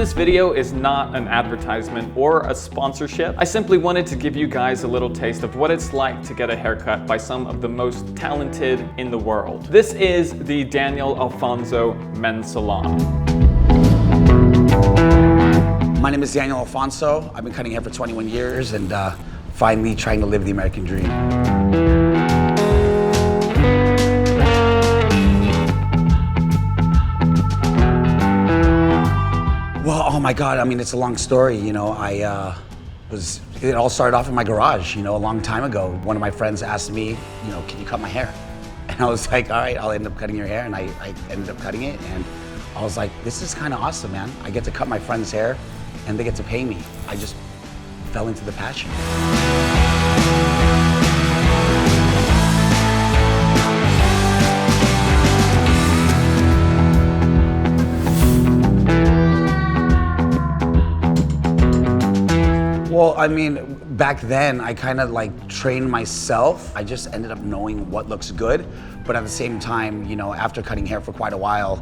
This video is not an advertisement or a sponsorship. I simply wanted to give you guys a little taste of what it's like to get a haircut by some of the most talented in the world. This is the Daniel Alfonso Men's Salon. My name is Daniel Alfonso. I've been cutting hair for 21 years and finally trying to live the American dream. Well, oh my God, I mean, it's a long story. You know, it all started off in my garage, you know, a long time ago. One of my friends asked me, you know, can you cut my hair? And I was like, all right, I'll end up cutting your hair. And I ended up cutting it. And I was like, this is kind of awesome, man. I get to cut my friend's hair and they get to pay me. I just fell into the passion. Well, I mean, back then, I kind of like trained myself. I just ended up knowing what looks good. But at the same time, you know, after cutting hair for quite a while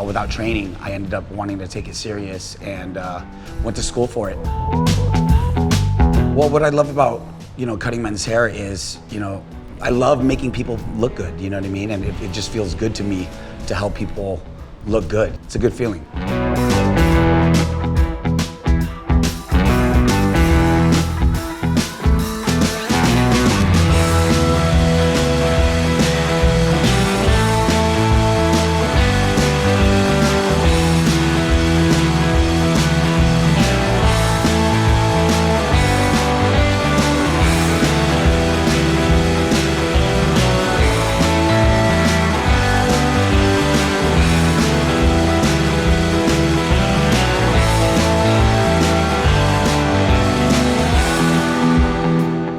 without training, I ended up wanting to take it serious and went to school for it. Well, what I love about, you know, cutting men's hair is, you know, I love making people look good, you know what I mean? And it just feels good to me to help people look good. It's a good feeling.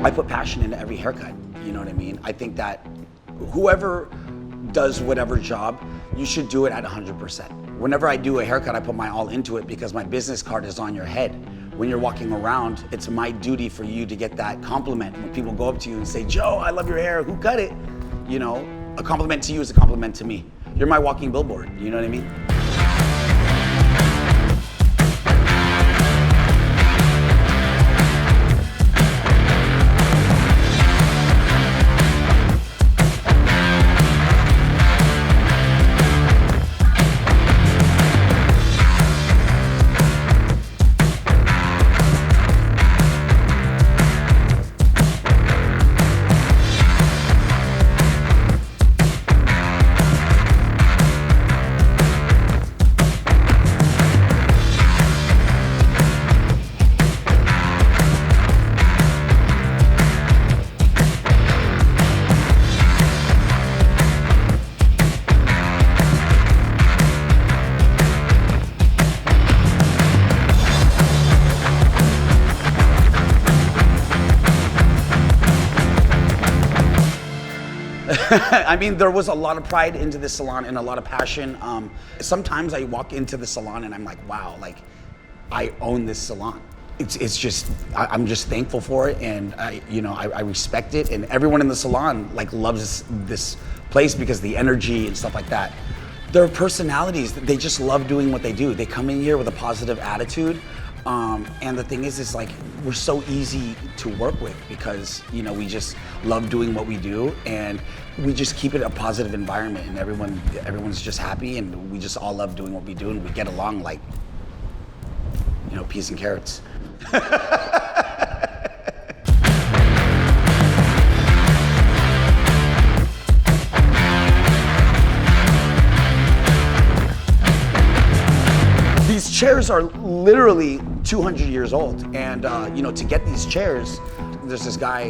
I put passion into every haircut, you know what I mean? I think that whoever does whatever job, you should do it at 100%. Whenever I do a haircut, I put my all into it because my business card is on your head. When you're walking around, it's my duty for you to get that compliment. When people go up to you and say, Joe, I love your hair, who cut it? You know, a compliment to you is a compliment to me. You're my walking billboard, you know what I mean? I mean, there was a lot of pride into this salon and a lot of passion. Sometimes I walk into the salon and I'm like, wow, like I own this salon. It's just, I'm just thankful for it, and I respect it, and everyone in the salon like loves this place because the energy and stuff like that. Their personalities, they just love doing what they do. They come in here with a positive attitude. And the thing is like, we're so easy to work with because, you know, we just love doing what we do, and we just keep it a positive environment, and everyone's just happy, and we just all love doing what we do, and we get along like, you know, peas and carrots. These chairs are literally 200 years old, and you know, to get these chairs, there's this guy,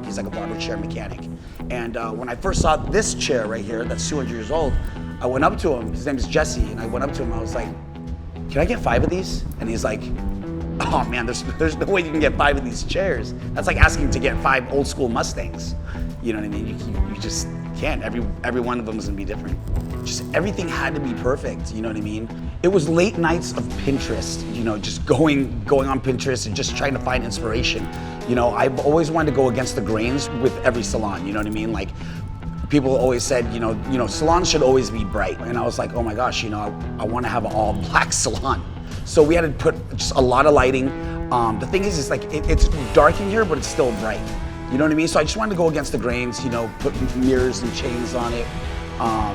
he's like a barber chair mechanic, and when I first saw this chair right here that's 200 years old, I went up to him. His name is Jesse, and I went up to him. I was like, "Can I get 5 of these?" And he's like, "Oh man, there's no way you can get 5 of these chairs. That's like asking to get 5 old school Mustangs." You know what I mean? You just can't. Every one of them is gonna be different. Just everything had to be perfect. You know what I mean? It was late nights of Pinterest. You know, just going on Pinterest and just trying to find inspiration. You know, I've always wanted to go against the grains with every salon. You know what I mean? Like, people always said, you know, salons should always be bright. And I was like, oh my gosh, you know, I want to have an all black salon. So we had to put just a lot of lighting. The thing is like it's dark in here, but it's still bright. You know what I mean? So I just wanted to go against the grains, you know, put mirrors and chains on it.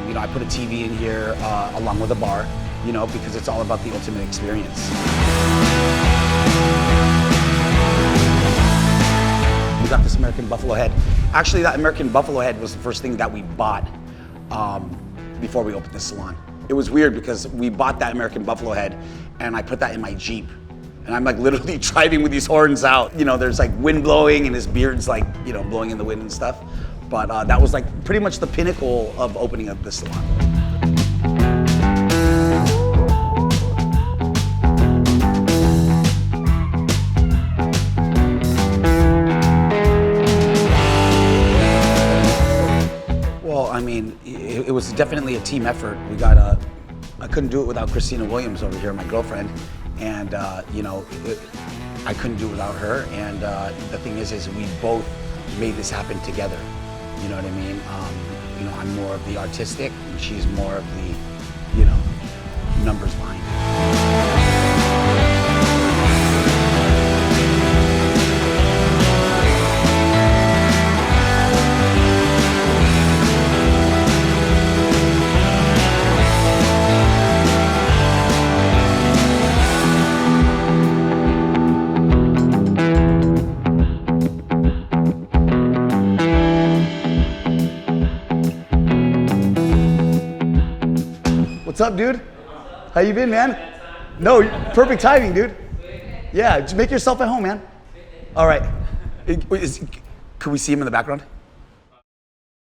You know, I put a TV in here along with a bar, you know, because it's all about the ultimate experience. We got this American buffalo head. Actually, that American buffalo head was the first thing that we bought before we opened the salon. It was weird because we bought that American buffalo head and I put that in my Jeep. And I'm like literally driving with these horns out. You know, there's like wind blowing and his beard's like, you know, blowing in the wind and stuff. But that was like pretty much the pinnacle of opening up this salon. Well, I mean, it was definitely a team effort. We got I couldn't do it without Christina Williams over here, my girlfriend. And, you know, I couldn't do it without her. And the thing is we both made this happen together. You know what I mean? You know, I'm more of the artistic and she's more of the, you know, numbers behind it. What's up, dude? How you been, man? No, perfect timing, dude. Yeah, just make yourself at home, man. All right. Can we see him in the background?